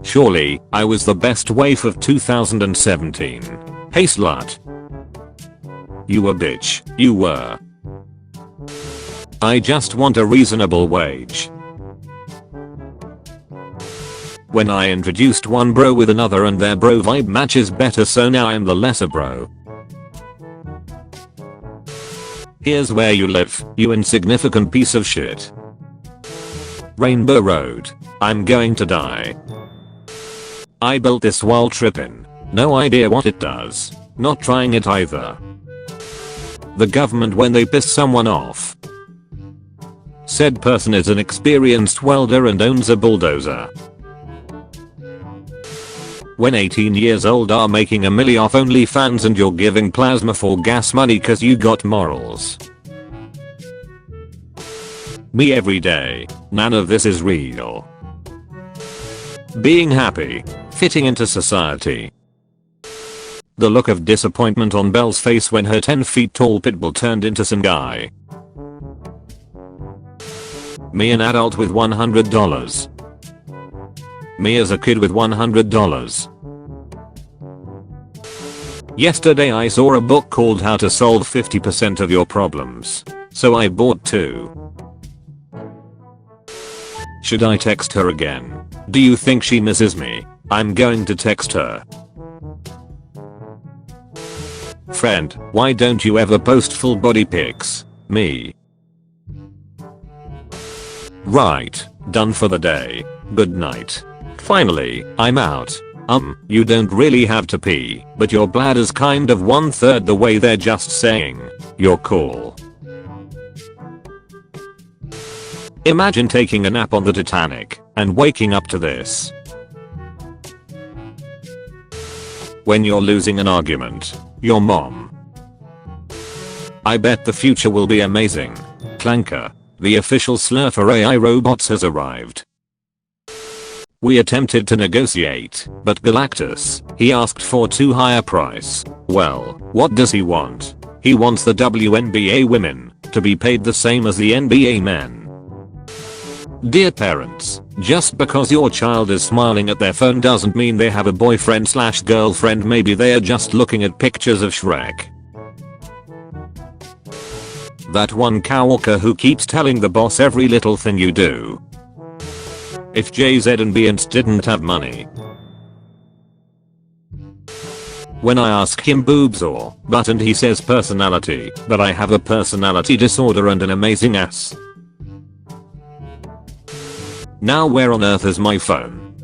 Surely, I was the best waif of 2017. Hey slut. You a bitch, you were. I just want a reasonable wage. When I introduced one bro with another and their bro vibe matches better, so now I'm the lesser bro. Here's where you live, you insignificant piece of shit. Rainbow Road. I'm going to die. I built this while tripping. No idea what it does. Not trying it either. The government when they piss someone off. Said person is an experienced welder and owns a bulldozer. When 18 years old are making a milli off OnlyFans and you're giving plasma for gas money cause you got morals. Me every day. None of this is real. Being happy. Fitting into society. The look of disappointment on Belle's face when her 10 feet tall pitbull turned into some guy. Me an adult with $100. Me as a kid with $100. Yesterday I saw a book called How to Solve 50% of Your Problems. So I bought 2. Should I text her again? Do you think she misses me? I'm going to text her. Friend, why don't you ever post full body pics? Me. Right, done for the day. Good night. Finally, I'm out. You don't really have to pee, but your bladder's kind of 1/3 the way. They're just saying, you're cool. Imagine taking a nap on the Titanic and waking up to this. When you're losing an argument, your mom. I bet the future will be amazing. Clanker, the official slur for AI robots has arrived. We attempted to negotiate, but Galactus, he asked for too high a price. Well, what does he want? He wants the WNBA women to be paid the same as the NBA men. Dear parents, just because your child is smiling at their phone doesn't mean they have a boyfriend/girlfriend. Maybe they are just looking at pictures of Shrek. That one coworker who keeps telling the boss every little thing you do. If JZ and Beyonce didn't have money. When I ask him boobs or butt and he says personality, but I have a personality disorder and an amazing ass. Now where on earth is my phone?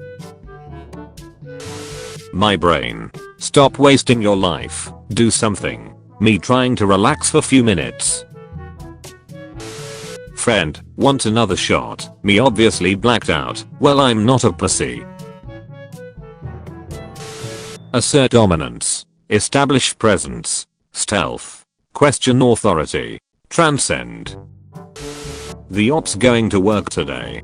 My brain. Stop wasting your life. Do something. Me trying to relax for few minutes. Friend, want another shot? Me obviously blacked out. Well, I'm not a pussy. Assert dominance. Establish presence. Stealth. Question authority. Transcend. The ops going to work today.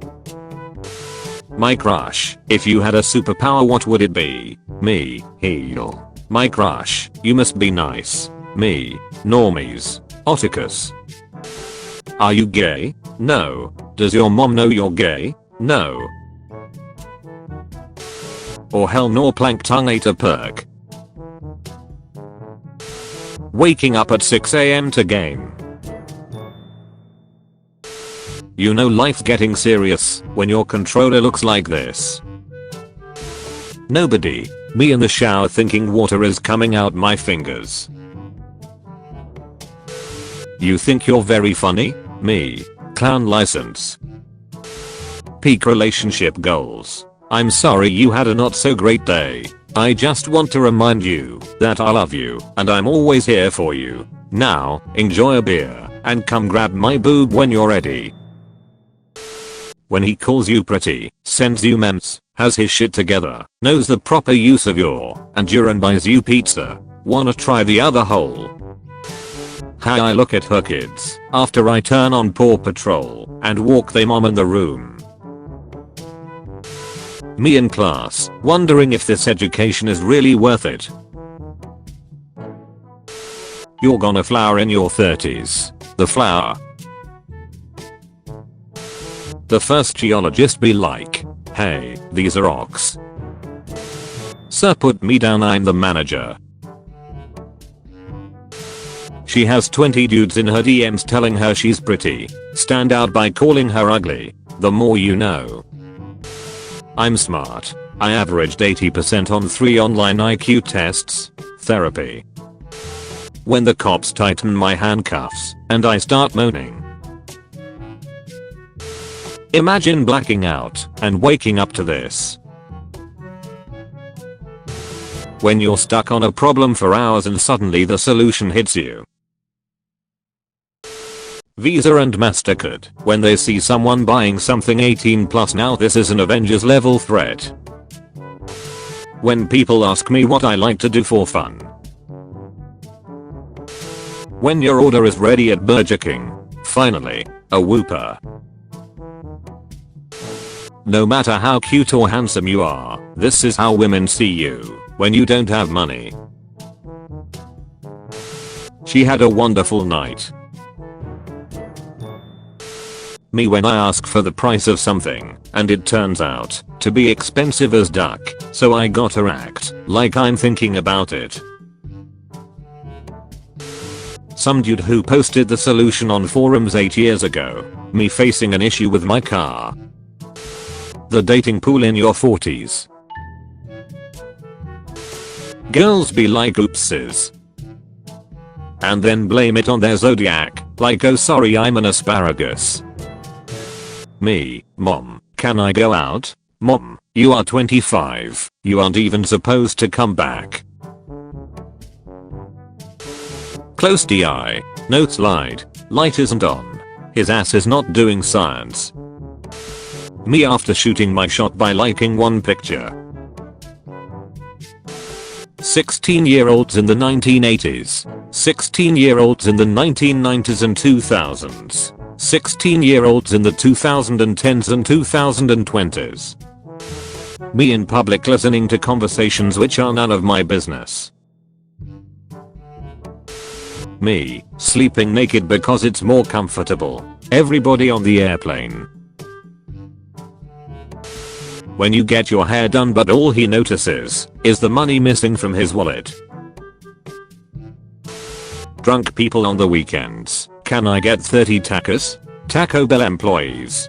My crush. If you had a superpower, what would it be? Me. Heal. My crush. You must be nice. Me. Normies. Oticus. Are you gay? No. Does your mom know you're gay? No. Or hell no, Plankton ate a perk. Waking up at 6 AM to game. You know life's getting serious when your controller looks like this. Nobody. Me in the shower thinking water is coming out my fingers. You think you're very funny? Me. Clown license. Peak relationship goals. I'm sorry you had a not so great day. I just want to remind you that I love you and I'm always here for you. Now, enjoy a beer and come grab my boob when you're ready. When he calls you pretty, sends you memes, has his shit together, knows the proper use of your and urine, buys you pizza. Wanna try the other hole? How I look at her kids after I turn on Paw Patrol and walk their mom in the room. Me in class, wondering if this education is really worth it. You're gonna flower in your 30s. The flower. The first geologist be like, hey, these are rocks. Sir, put me down, I'm the manager. She has 20 dudes in her DMs telling her she's pretty. Stand out by calling her ugly. The more you know. I'm smart. I averaged 80% on 3 online IQ tests. Therapy. When the cops tighten my handcuffs and I start moaning. Imagine blacking out and waking up to this. When you're stuck on a problem for hours and suddenly the solution hits you. Visa and MasterCard, when they see someone buying something 18 plus, now this is an Avengers level threat. When people ask me what I like to do for fun. When your order is ready at Burger King. Finally, a Whopper. No matter how cute or handsome you are, this is how women see you when you don't have money. She had a wonderful night. Me when I ask for the price of something and it turns out to be expensive as duck, so I gotta act like I'm thinking about it. Some dude who posted the solution on forums 8 years ago. Me facing an issue with my car. The dating pool in your 40s. Girls be like oopses. And then blame it on their zodiac, like oh sorry I'm an asparagus. Me, mom, can I go out? Mom, you are 25, you aren't even supposed to come back. Close DI, no slide, light isn't on, his ass is not doing science. Me after shooting my shot by liking one picture. 16-year-olds in the 1980s, 16-year-olds in the 1990s and 2000s. 16-year-olds in the 2010s and 2020s. Me in public listening to conversations which are none of my business. Me, sleeping naked because it's more comfortable. Everybody on the airplane. When you get your hair done but all he notices is the money missing from his wallet. Drunk people on the weekends. Can I get 30 tacos? Taco Bell employees.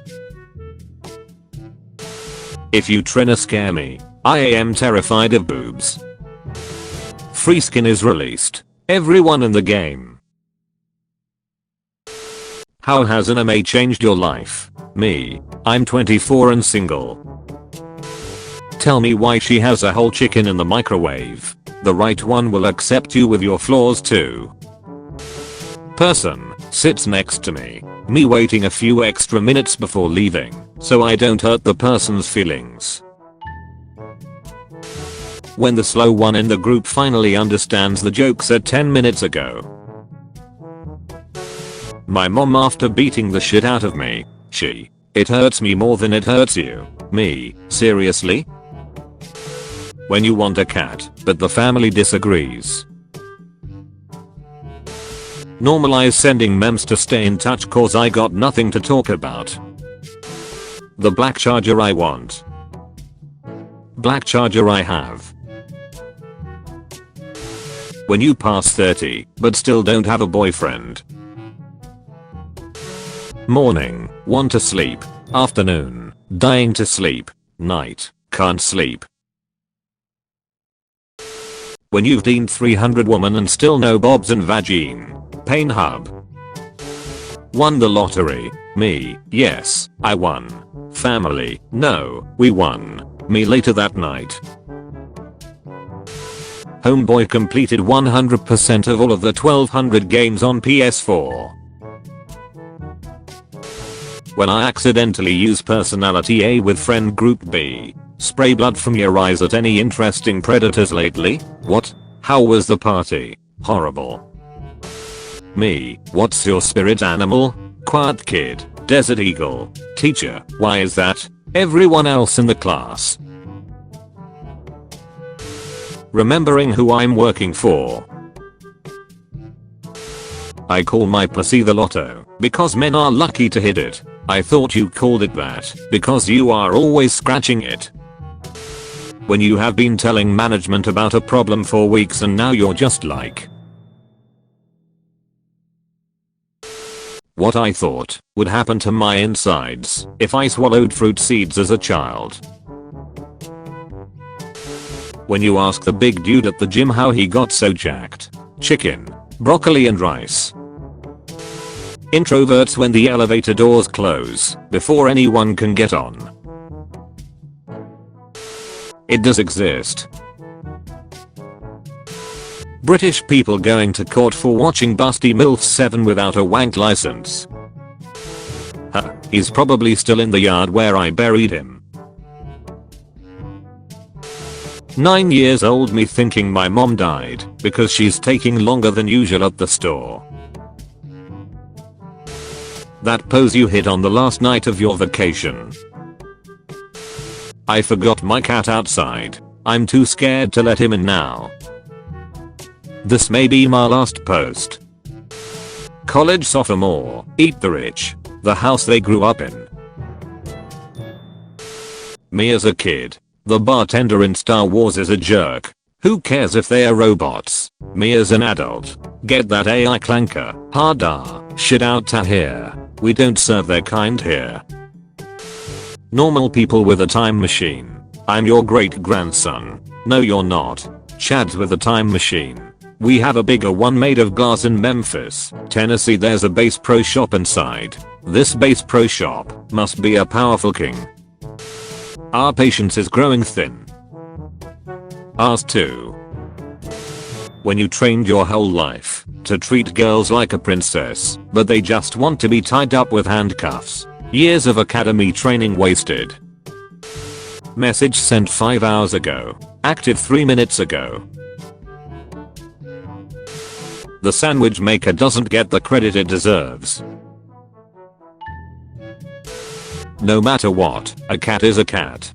If you tryna scare me, I am terrified of boobs. Free skin is released. Everyone in the game. How has anime changed your life? Me, I'm 24 and single. Tell me why she has a whole chicken in the microwave. The right one will accept you with your flaws too. Person sits next to me. Me waiting a few extra minutes before leaving so I don't hurt the person's feelings. When the slow one in the group finally understands the joke said 10 minutes ago. My mom after beating the shit out of me. It hurts me more than it hurts you. Me, seriously? When you want a cat, but the family disagrees. Normalize sending memes to stay in touch cause I got nothing to talk about. The black charger I want. Black charger I have. When you pass 30 but still don't have a boyfriend. Morning, want to sleep. Afternoon, dying to sleep. Night, can't sleep. When you've deemed 300 women and still no bobs and vagine. Pain hub. Won the lottery. Me, yes, I won. Family, no, we won. Me later that night. Homeboy completed 100% of all of the 1200 games on PS4. When I accidentally use personality A with friend group B. Spray blood from your eyes at any interesting predators lately? What? How was the party? Horrible. Me, what's your spirit animal? Quiet kid, desert eagle. Teacher, why is that? Everyone else in the class. Remembering who I'm working for. I call my pussy the lotto because men are lucky to hit it. I thought you called it that because you are always scratching it. When you have been telling management about a problem for weeks and now you're just like, what I thought would happen to my insides if I swallowed fruit seeds as a child. When you ask the big dude at the gym how he got so jacked. Chicken, broccoli and rice. Introverts when the elevator doors close before anyone can get on. It does exist. British people going to court for watching Busty MILF 7 without a wank license. Huh, he's probably still in the yard where I buried him. 9 years old me thinking my mom died because she's taking longer than usual at the store. That pose you hit on the last night of your vacation. I forgot my cat outside. I'm too scared to let him in now. This may be my last post. College sophomore, eat the rich, the house they grew up in. Me as a kid. The bartender in Star Wars is a jerk. Who cares if they are robots? Me as an adult. Get that AI clanker. Harda. Shit out to here. We don't serve their kind here. Normal people with a time machine. I'm your great grandson. No you're not. Chads with a time machine. We have a bigger one made of glass in Memphis, Tennessee. There's a Bass Pro shop inside. This Bass Pro shop must be a powerful king. Our patience is growing thin. Ours too. When you trained your whole life to treat girls like a princess, but they just want to be tied up with handcuffs. Years of academy training wasted. Message sent 5 hours ago. Active 3 minutes ago. The sandwich maker doesn't get the credit it deserves. No matter what, a cat is a cat.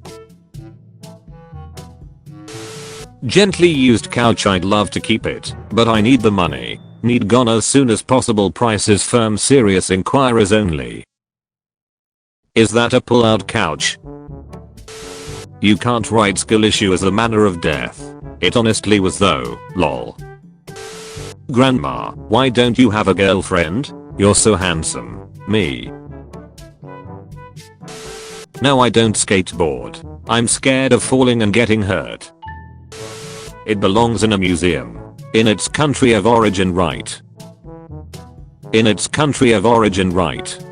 Gently used couch, I'd love to keep it, but I need the money. Need gone as soon as possible. Prices firm, serious inquirers only. Is that a pull-out couch? You can't write skill issue as a manner of death. It honestly was though, lol. Grandma, why don't you have a girlfriend? You're so handsome. Me. No, I don't skateboard. I'm scared of falling and getting hurt. It belongs in a museum. In its country of origin, right? In its country of origin, right?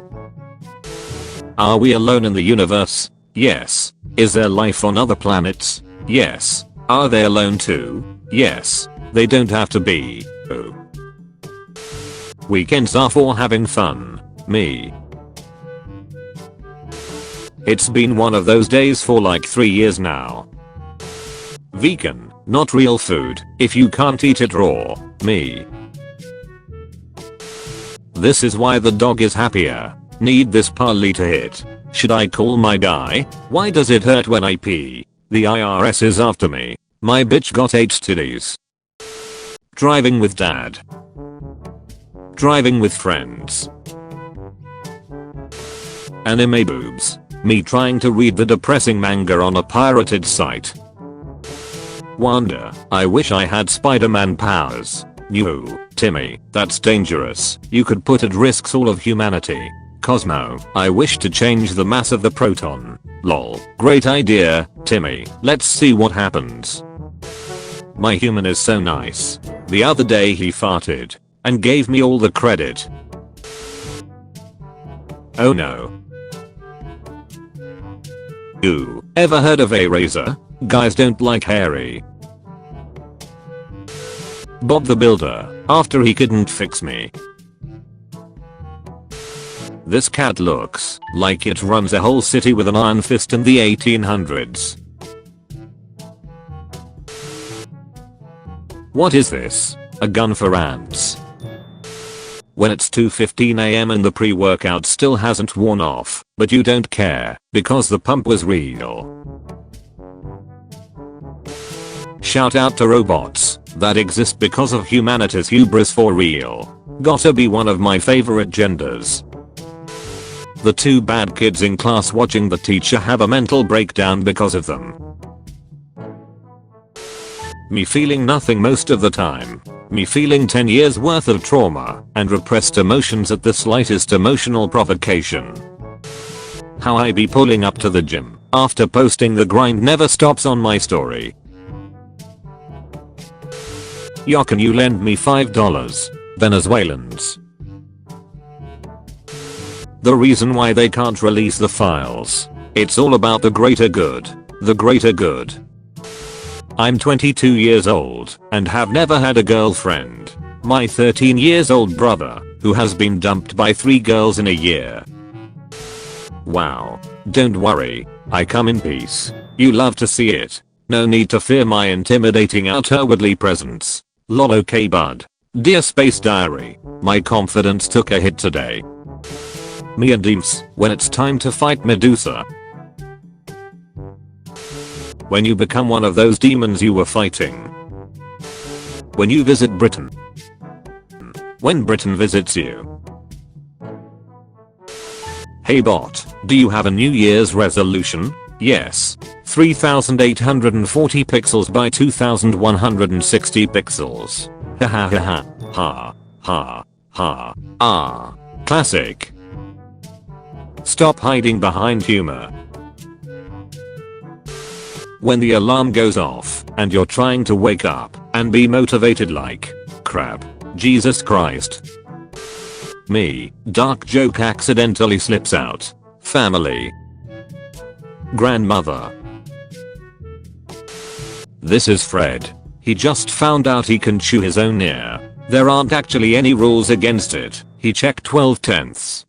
Are we alone in the universe? Yes. Is there life on other planets? Yes. Are they alone too? Yes. They don't have to be. Oh. Weekends are for having fun. Me. It's been one of those days for like 3 years now. Vegan, not real food, if you can't eat it raw. Me. This is why the dog is happier. Need this parley to hit. Should I call my guy? Why does it hurt when I pee? The IRS is after me. My bitch got 8 titties. Driving with dad. Driving with friends. Anime boobs. Me trying to read the depressing manga on a pirated site. Wonder, I wish I had Spider-Man powers. No, Timmy, that's dangerous. You could put at risk all of humanity. Cosmo, I wish to change the mass of the proton. Lol. Great idea, Timmy. Let's see what happens. My human is so nice. The other day he farted and gave me all the credit. Oh no. Ooh, ever heard of a razor? Guys don't like hairy. Bob the Builder, after he couldn't fix me. This cat looks like it runs a whole city with an iron fist in the 1800s. What is this? A gun for ants. When it's 2:15 AM and the pre-workout still hasn't worn off, but you don't care because the pump was real. Shout out to robots that exist because of humanity's hubris for real. Gotta be one of my favorite genders. The 2 bad kids in class watching the teacher have a mental breakdown because of them. Me feeling nothing most of the time. Me feeling 10 years worth of trauma and repressed emotions at the slightest emotional provocation. How I be pulling up to the gym after posting the grind never stops on my story. Yo, can you lend me $5? Venezuelans. The reason why they can't release the files. It's all about the greater good. The greater good. I'm 22 years old and have never had a girlfriend. My 13 years old brother, who has been dumped by 3 girls in a year. Wow. Don't worry. I come in peace. You love to see it. No need to fear my intimidating outwardly presence. Lol, okay bud. Dear Space Diary, my confidence took a hit today. Me and Imps, when it's time to fight Medusa. When you become one of those demons you were fighting. When you visit Britain. When Britain visits you. Hey bot, do you have a New Year's resolution? Yes. 3840 pixels by 2160 pixels. Ha ha ha ha ha ha ah. Classic. Stop hiding behind humor. When the alarm goes off and you're trying to wake up and be motivated like crap. Jesus Christ. Me, dark joke accidentally slips out. Family. Grandmother. This is Fred. He just found out he can chew his own ear. There aren't actually any rules against it. He checked 12/10.